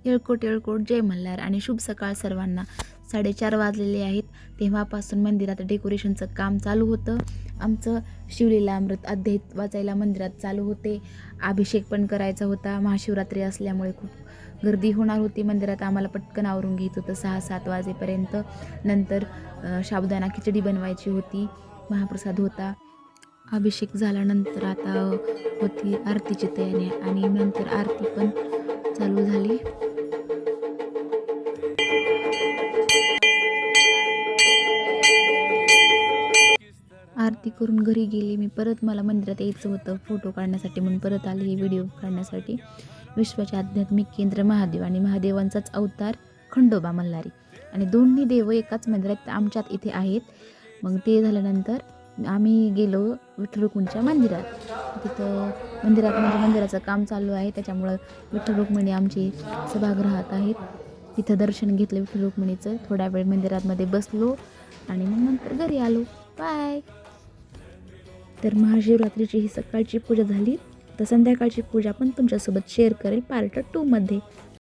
येळकोट येळकोट जय मल्हार आणि शुभ सकाळ सर्वांना. 4:30 वाजलेले आहेत. तेव्हापासून मंदिरात डेकोरेशनचं काम चालू होतं. आमचं शिवलीलामृत अध्याय वाचायला मंदिरात चालू होते. अभिषेक पण करायचा होता. महाशिवरात्री असल्यामुळे खूप गर्दी होणार होती मंदिरात. आम्हाला पटकन आवरून घ्यायचं होतं 6-7 वाजेपर्यंत. नंतर साबुदाणा खिचडी बनवायची होती. महाप्रसाद होता. अभिषेक झाल्यानंतर आता होती आरतीची तयारी आणि नंतर आरती पण चालू झाली. आरती करून घरी गेली मी. परत मला मंदिरात यायचं होतं फोटो काढण्यासाठी म्हणून परत आले ही व्हिडिओ काढण्यासाठी. विश्वाचे आध्यात्मिक केंद्र महादेव आणि महादेवांचाच अवतार खंडोबा मल्हारी आणि दोन्ही देव एकाच मंदिरात आमच्यात इथे आहेत. मग ते झाल्यानंतर आम्ही गेलो विठ्ठल रुक्मिणीच्या मंदिरात. तिथं मंदिरात म्हणजे मंदिराचं काम चालू आहे त्याच्यामुळं विठ्ठल रुक्मिणी आमची सभागृहात आहेत. तिथं दर्शन घेतलं विठ्ठल रुक्मिणीचं. थोड्या वेळ मंदिरामध्ये बसलो आणि मग नंतर घरी आलो. बाय. तर महाशिवरात्रीची ही सकाळची पूजा झाली. तर संध्याकाळची पूजा पण तुमच्यासोबत शेअर करेल पार्ट 2 मध्ये.